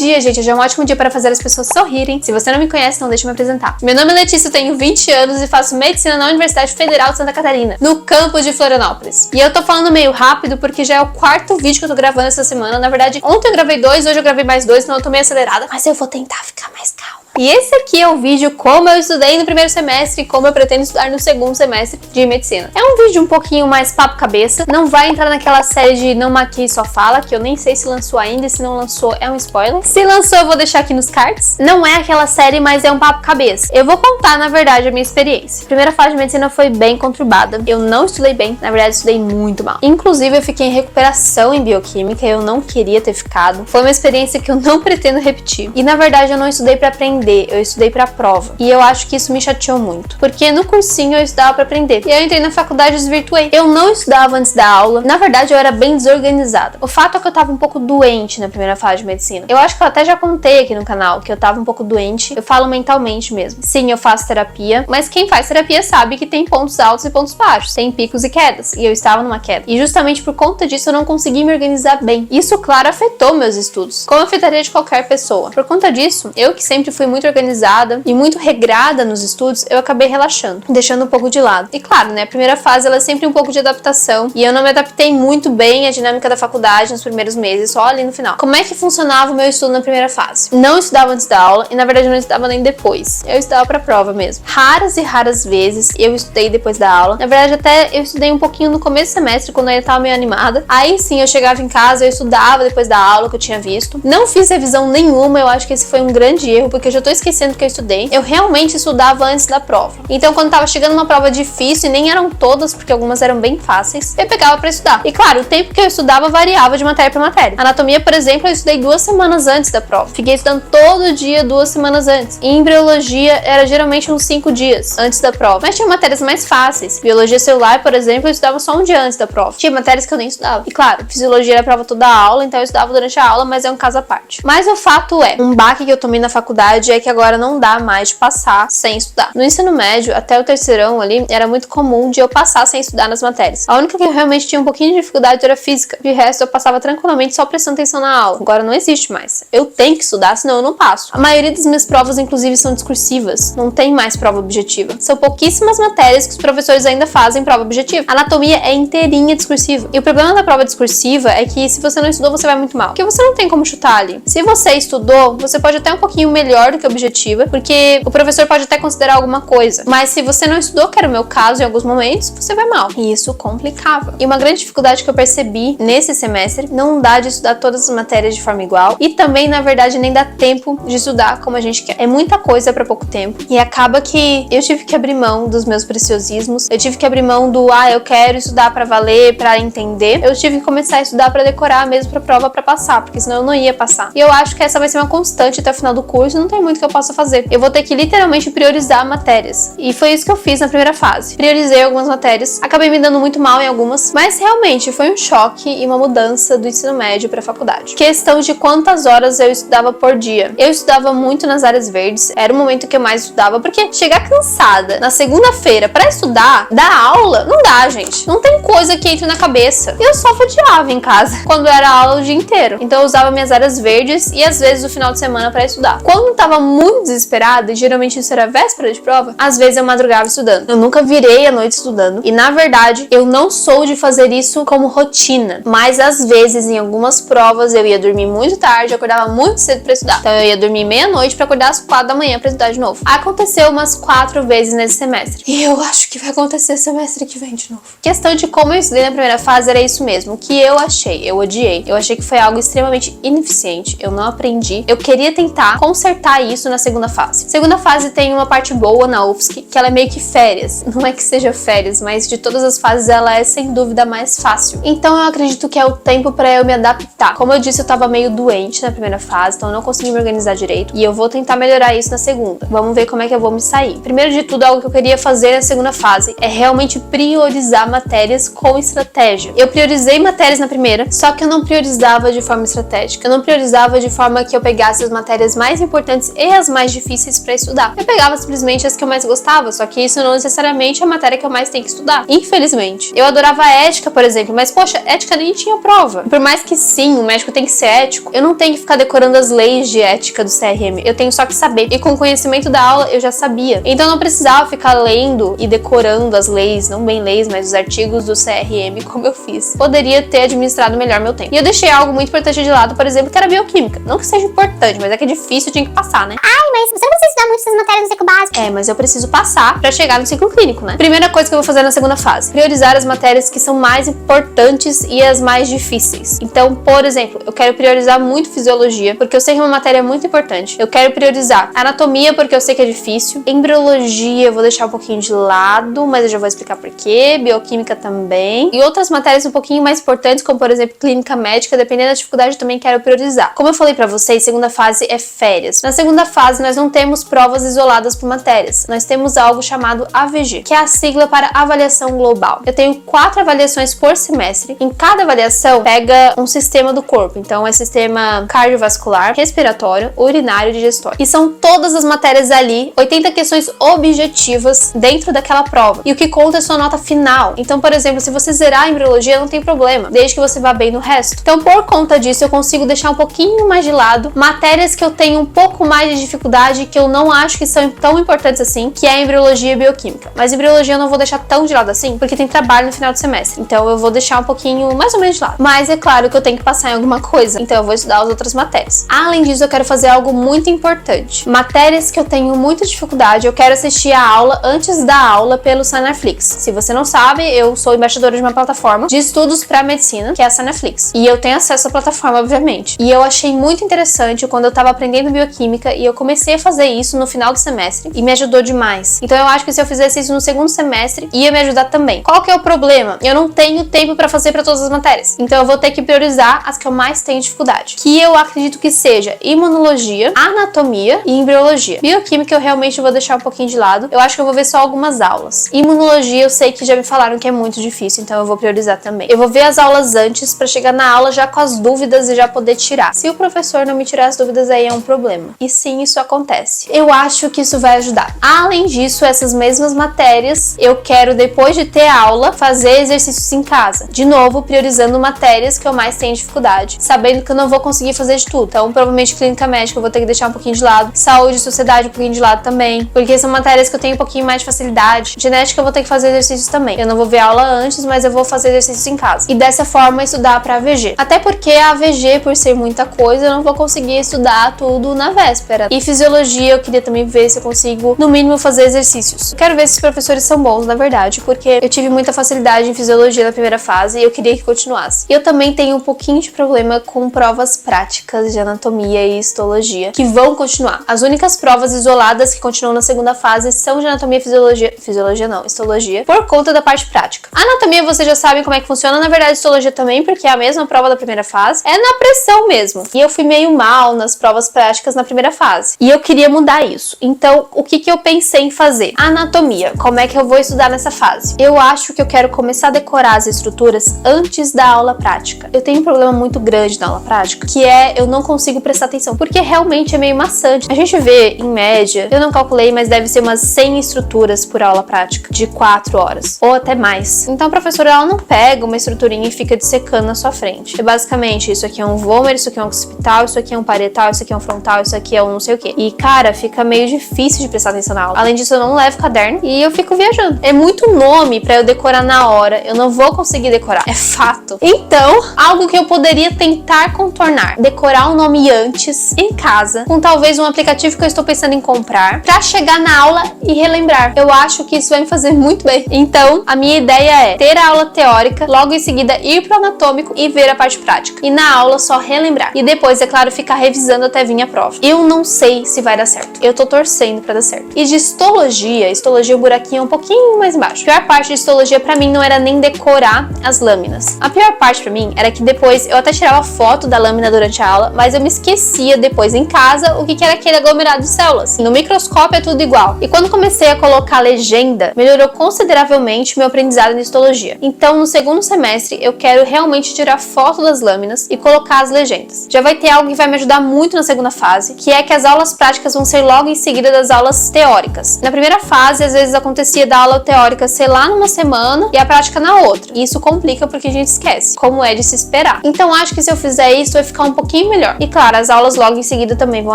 dia, gente! Hoje é um ótimo dia para fazer as pessoas sorrirem. Se você não me conhece, então deixa eu me apresentar. Meu nome é Letícia, eu tenho 20 anos e faço medicina na Universidade Federal de Santa Catarina, no campus de Florianópolis. E eu tô falando meio rápido porque já é o quarto vídeo que eu tô gravando essa semana. Na verdade, ontem eu gravei 2, hoje eu gravei mais 2, então eu tô meio acelerada. Mas eu vou tentar ficar mais calma. E esse aqui é o vídeo como eu estudei no primeiro semestre e como eu pretendo estudar no segundo semestre de medicina. É um vídeo um pouquinho mais papo cabeça, não vai entrar naquela série de Não Maquie Só Fala, que eu nem sei se lançou ainda, e se não lançou é um spoiler. Se lançou eu vou deixar aqui nos cards. Não é aquela série, mas é um papo cabeça. Eu vou contar, na verdade, a minha experiência. A primeira fase de medicina foi bem conturbada. Eu não estudei bem, na verdade estudei muito mal. Inclusive eu fiquei em recuperação em bioquímica, eu não queria ter ficado. Foi uma experiência que eu não pretendo repetir. E na verdade eu não estudei pra aprender, eu estudei pra prova. E eu acho que isso me chateou muito, porque no cursinho eu estudava pra aprender. E eu entrei na faculdade e desvirtuei. Eu não estudava antes da aula. Na verdade, eu era bem desorganizada. O fato é que eu tava um pouco doente na primeira fase de medicina. Eu acho que eu até já contei aqui no canal que eu tava um pouco doente. Eu falo mentalmente mesmo. Sim, eu faço terapia, mas quem faz terapia sabe que tem pontos altos e pontos baixos. Tem picos e quedas. E eu estava numa queda. E justamente por conta disso eu não consegui me organizar bem. Isso, claro, afetou meus estudos, como afetaria de qualquer pessoa. Por conta disso, eu que sempre fui muito organizada e muito regrada nos estudos, eu acabei relaxando, deixando um pouco de lado. E claro, né, a primeira fase ela é sempre um pouco de adaptação, e eu não me adaptei muito bem à dinâmica da faculdade nos primeiros meses, só ali no final. Como é que funcionava o meu estudo na primeira fase? Não estudava antes da aula, e na verdade eu não estudava nem depois. Eu estudava pra prova mesmo. Raras e raras vezes eu estudei depois da aula. Na verdade, até eu estudei um pouquinho no começo do semestre, quando eu ainda tava meio animada. Aí sim, eu chegava em casa, eu estudava depois da aula que eu tinha visto. Não fiz revisão nenhuma, eu acho que esse foi um grande erro, porque eu já tô esquecendo que eu estudei. Eu realmente estudava antes da prova. Então, quando tava chegando uma prova difícil, e nem eram todas, porque algumas eram bem fáceis, eu pegava pra estudar. E claro, o tempo que eu estudava variava de matéria pra matéria. Anatomia, por exemplo, eu estudei 2 semanas antes da prova. Fiquei estudando todo dia 2 semanas antes. E embriologia era geralmente uns 5 dias antes da prova. Mas tinha matérias mais fáceis. Biologia celular, por exemplo, eu estudava só um dia antes da prova. Tinha matérias que eu nem estudava. E claro, fisiologia era a prova toda a aula, então eu estudava durante a aula, mas é um caso à parte. Mas o fato é, um baque que eu tomei na faculdade é que agora não dá mais de passar sem estudar. No ensino médio, até o terceirão ali, era muito comum de eu passar sem estudar nas matérias. A única que eu realmente tinha um pouquinho de dificuldade era física. De resto, eu passava tranquilamente só prestando atenção na aula. Agora não existe mais. Eu tenho que estudar, senão eu não passo. A maioria das minhas provas, inclusive, são discursivas. Não tem mais prova objetiva. São pouquíssimas matérias que os professores ainda fazem prova objetiva. A anatomia é inteirinha discursiva. E o problema da prova discursiva é que se você não estudou, você vai muito mal. Porque você não tem como chutar ali. Se você estudou, você pode até um pouquinho melhor do que a objetiva, porque o professor pode até considerar alguma coisa. Mas se você não estudou, que era o meu caso em alguns momentos, você vai mal. E isso complicava. E uma grande dificuldade que eu percebi nesse semestre, não dá de estudar todas as matérias de forma igual. E também, na verdade, nem dá tempo de estudar como a gente quer. É muita coisa pra pouco tempo. E acaba que eu tive que abrir mão dos meus preciosismos. Eu tive que abrir mão do, eu quero estudar pra valer, pra entender. Eu tive que começar a estudar pra decorar mesmo pra prova, pra passar. Porque senão eu não ia passar. E eu acho que essa vai ser uma constante até o final do curso. Não tem muito que eu possa fazer. Eu vou ter que literalmente priorizar matérias. E foi isso que eu fiz na primeira fase. Priorizei algumas matérias. Acabei me dando muito mal em algumas. Mas realmente foi um choque e uma mudança do ensino médio pra faculdade. Questão de quantas horas eu estudava por dia. Eu estudava muito nas áreas verdes. Era o momento que eu mais estudava. Porque chegar cansada na segunda-feira pra estudar, dar aula, não dá, gente. Não tem coisa que entre na cabeça. E eu só fatiava em casa quando era aula o dia inteiro. Então eu usava minhas áreas verdes e às vezes o final de semana pra estudar. Quando eu tava muito desesperada, e geralmente isso era véspera de prova, às vezes eu madrugava estudando. Eu nunca virei a noite estudando. E na verdade, eu não sou de fazer isso como rotina. Mas às vezes, em algumas provas, eu ia dormir muito tarde, eu acordava muito cedo pra estudar. Então eu ia dormir meia-noite pra acordar às 4 da manhã pra estudar de novo. Aconteceu umas 4 vezes nesse semestre. E eu acho que vai acontecer semestre que vem de novo. Questão de como eu estudei na primeira fase era isso mesmo. O que eu achei, eu odiei. Eu achei que foi algo extremamente ineficiente. Eu não aprendi. Eu queria tentar consertar isso na segunda fase. Segunda fase tem uma parte boa na UFSC, que ela é meio que férias. Não é que seja férias, mas de todas as fases ela é sem dúvida mais fácil. Então eu acredito que é o tempo pra eu me adaptar. Como eu disse, eu tava meio doente na primeira fase, então eu não consegui me organizar direito. E eu vou tentar melhorar isso na segunda. Vamos ver como é que eu vou me sair. Primeiro de tudo, algo que eu queria fazer na segunda fase é realmente priorizar matérias com estratégia. Eu priorizei matérias na primeira, só que eu não priorizava de forma estratégica. Eu não priorizava de forma que eu pegasse as matérias mais importantes e as mais difíceis pra estudar. Eu pegava simplesmente as que eu mais gostava, só que isso não necessariamente é a matéria que eu mais tenho que estudar, infelizmente. Eu adorava ética, por exemplo, mas poxa, ética nem tinha prova. Por mais que sim, o médico tem que ser ético, eu não tenho que ficar decorando as leis de ética do CRM, eu tenho só que saber. E com o conhecimento da aula eu já sabia. Então eu não precisava ficar lendo e decorando as leis, não bem leis, mas os artigos do CRM como eu fiz. Poderia ter administrado melhor meu tempo. E eu deixei algo muito importante de lado, por exemplo, que era bioquímica. Não que seja importante, mas é que é difícil, eu tinha que passar, né? Ai, mas você não precisa estudar muito essas matérias no ciclo básico. É, mas eu preciso passar pra chegar no ciclo clínico, né? Primeira coisa que eu vou fazer na segunda fase: priorizar as matérias que são mais importantes e as mais difíceis. Então, por exemplo, eu quero priorizar muito fisiologia, porque eu sei que é uma matéria muito importante. Eu quero priorizar anatomia, porque eu sei que é difícil. Embriologia eu vou deixar um pouquinho de lado, mas eu já vou explicar por quê. Bioquímica também. E outras matérias um pouquinho mais importantes, como por exemplo, clínica médica, dependendo da dificuldade, eu também quero priorizar. Como eu falei pra vocês, segunda fase é férias. Na segunda fase, nós não temos provas isoladas por matérias. Nós temos algo chamado AVG, que é a sigla para avaliação global. Eu tenho 4 avaliações por semestre. Em cada avaliação, pega um sistema do corpo. Então, é sistema cardiovascular, respiratório, urinário e digestório. E são todas as matérias ali, 80 questões objetivas dentro daquela prova. E o que conta é sua nota final. Então, por exemplo, se você zerar a embriologia, não tem problema, desde que você vá bem no resto. Então, por conta disso, eu consigo deixar um pouquinho mais de lado matérias que eu tenho um pouco mais de dificuldade, que eu não acho que são tão importantes assim, que é a embriologia e bioquímica. Mas embriologia eu não vou deixar tão de lado assim, porque tem trabalho no final do semestre. Então, eu vou deixar um pouquinho mais ou menos de lado. Mas é claro que eu tenho que passar em alguma coisa, então eu vou estudar as outras matérias. Além disso, eu quero fazer algo muito importante. Matérias que eu tenho muita dificuldade, eu quero assistir a aula antes da aula pelo Sanaflix. Se você não sabe, eu sou embaixadora de uma plataforma de estudos para medicina, que é a Sanaflix. E eu tenho acesso à plataforma, obviamente. E eu achei muito interessante quando eu tava aprendendo bioquímica e eu comecei a fazer isso no final do semestre e me ajudou demais. Então eu acho que se eu fizesse isso no segundo semestre, ia me ajudar também. Qual que é o problema? Eu não tenho tempo para fazer para todas as matérias. Então eu vou ter que priorizar as que eu mais tenho dificuldade. Que eu acredito que seja imunologia, anatomia e embriologia. Bioquímica eu realmente vou deixar um pouquinho de lado. Eu acho que eu vou ver só algumas aulas. Imunologia eu sei que já me falaram que é muito difícil, então eu vou priorizar também. Eu vou ver as aulas antes para chegar na aula já com as dúvidas e já poder tirar. Se o professor não me tirar as dúvidas, aí é um problema. E sim, isso acontece. Eu acho que isso vai ajudar. Além disso, essas mesmas matérias, eu quero, depois de ter aula, fazer exercícios em casa. De novo, priorizando matérias que eu mais tenho dificuldade, sabendo que eu não vou conseguir fazer de tudo. Então, provavelmente, clínica médica eu vou ter que deixar um pouquinho de lado. Saúde e sociedade um pouquinho de lado também, porque são matérias que eu tenho um pouquinho mais de facilidade. Genética eu vou ter que fazer exercícios também. Eu não vou ver aula antes, mas eu vou fazer exercícios em casa. E dessa forma, estudar pra AVG. Até porque a AVG, por ser muita coisa, eu não vou conseguir estudar tudo na véspera. E fisiologia, eu queria também ver se eu consigo, no mínimo, fazer exercícios. Eu quero ver se os professores são bons, na verdade, porque eu tive muita facilidade em fisiologia na primeira fase e eu queria que continuasse. E eu também tenho um pouquinho de problema com provas práticas de anatomia e histologia, que vão continuar. As únicas provas isoladas que continuam na segunda fase são de anatomia e fisiologia não, histologia, por conta da parte prática. A anatomia vocês já sabem como é que funciona, na verdade histologia também, porque é a mesma prova da primeira fase, é na pressão mesmo. E eu fui meio mal nas provas práticas na primeira fase. E eu queria mudar isso. Então, o que eu pensei em fazer? Anatomia. Como é que eu vou estudar nessa fase? Eu acho que eu quero começar a decorar as estruturas antes da aula prática. Eu tenho um problema muito grande na aula prática, que é eu não consigo prestar atenção, porque realmente é meio maçante. A gente vê, em média, eu não calculei, mas deve ser umas 100 estruturas por aula prática, de 4 horas, ou até mais. Então a professora, ela não pega uma estruturinha e fica dissecando na sua frente. É basicamente, isso aqui é um vômer, isso aqui é um occipital, isso aqui é um parietal, isso aqui é um frontal, isso aqui é um não sei o quê. E, cara, fica meio difícil de prestar atenção na aula. Além disso, eu não levo caderno e eu fico viajando. É muito nome pra eu decorar na hora. Eu não vou conseguir decorar. É fato. Então, algo que eu poderia tentar contornar. Decorar o nome antes, em casa, com talvez um aplicativo que eu estou pensando em comprar, pra chegar na aula e relembrar. Eu acho que isso vai me fazer muito bem. Então, a minha ideia é ter a aula teórica, logo em seguida ir pro anatômico e ver a parte prática. E na aula só relembrar. E depois, é claro, ficar revisando até vir a prova. Eu não sei se vai dar certo. Eu tô torcendo pra dar certo. E de histologia o buraquinho é um pouquinho mais embaixo. A pior parte de histologia pra mim não era nem decorar as lâminas. A pior parte pra mim era que depois eu até tirava foto da lâmina durante a aula, mas eu me esquecia depois em casa o que era aquele aglomerado de células. No microscópio é tudo igual. E quando comecei a colocar legenda, melhorou consideravelmente meu aprendizado em histologia. Então, no segundo semestre, eu quero realmente tirar foto das lâminas e colocar as legendas. Já vai ter algo que vai me ajudar muito na segunda fase, que é que as aulas práticas vão ser logo em seguida das aulas teóricas. Na primeira fase, às vezes acontecia da aula teórica ser lá numa semana e a prática na outra. E isso complica porque a gente esquece, como é de se esperar. Então acho que se eu fizer isso, vai ficar um pouquinho melhor. E claro, as aulas logo em seguida também vão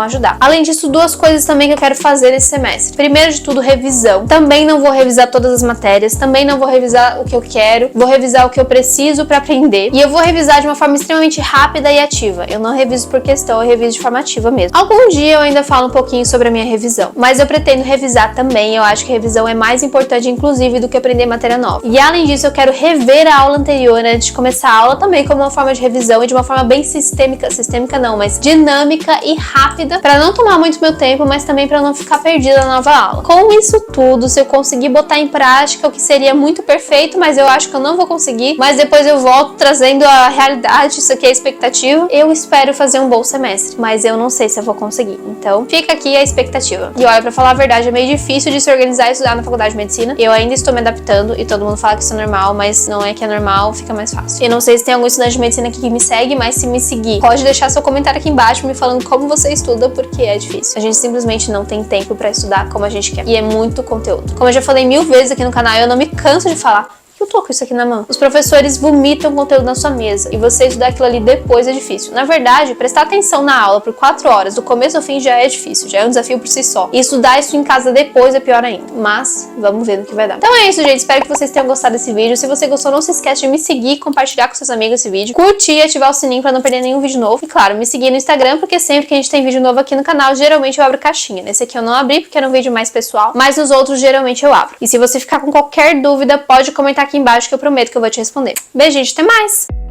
ajudar. Além disso, duas coisas também que eu quero fazer esse semestre. Primeiro de tudo, revisão. Também não vou revisar todas as matérias, também não vou revisar o que eu quero, vou revisar o que eu preciso pra aprender. E eu vou revisar de uma forma extremamente rápida e ativa. Eu não reviso por questão, eu reviso de forma ativa mesmo. Algum dia eu ainda falo um pouquinho sobre a minha revisão, mas eu pretendo revisar também. Eu acho que revisão é mais importante, inclusive, do que aprender matéria nova. E além disso, eu quero rever a aula anterior antes de começar a aula também como uma forma de revisão e de uma forma bem sistêmica não, mas dinâmica e rápida, pra não tomar muito meu tempo, mas também pra não ficar perdida na nova aula. Com isso tudo, se eu conseguir botar em prática, o que seria muito perfeito, mas eu acho que eu não vou conseguir, mas depois eu volto trazendo a realidade, isso aqui é a expectativa. Eu espero fazer um bom semestre, mas eu não sei se eu vou conseguir. Então, fica aqui a expectativa. E olha, pra falar a verdade, é meio difícil de se organizar e estudar na faculdade de medicina. Eu ainda estou me adaptando e todo mundo fala que isso é normal, mas não é que é normal, fica mais fácil. Eu não sei se tem algum estudante de medicina aqui que me segue, mas se me seguir, pode deixar seu comentário aqui embaixo me falando como você estuda, porque é difícil. A gente simplesmente não tem tempo pra estudar como a gente quer. E é muito conteúdo. Como eu já falei 1000 vezes aqui no canal, eu não me canso de falar. Eu tô com isso aqui na mão. Os professores vomitam conteúdo na sua mesa e você estudar aquilo ali depois é difícil. Na verdade, prestar atenção na aula por 4 horas, do começo ao fim, já é difícil, já é um desafio por si só. E estudar isso em casa depois é pior ainda. Mas, vamos ver no que vai dar. Então é isso, gente. Espero que vocês tenham gostado desse vídeo. Se você gostou, não se esquece de me seguir e compartilhar com seus amigos esse vídeo. Curtir e ativar o sininho pra não perder nenhum vídeo novo. E claro, me seguir no Instagram, porque sempre que a gente tem vídeo novo aqui no canal, geralmente eu abro caixinha. Nesse aqui eu não abri, porque era um vídeo mais pessoal, mas nos outros, geralmente eu abro. E se você ficar com qualquer dúvida, pode comentar aqui embaixo que eu prometo que eu vou te responder. Beijo, gente, até mais!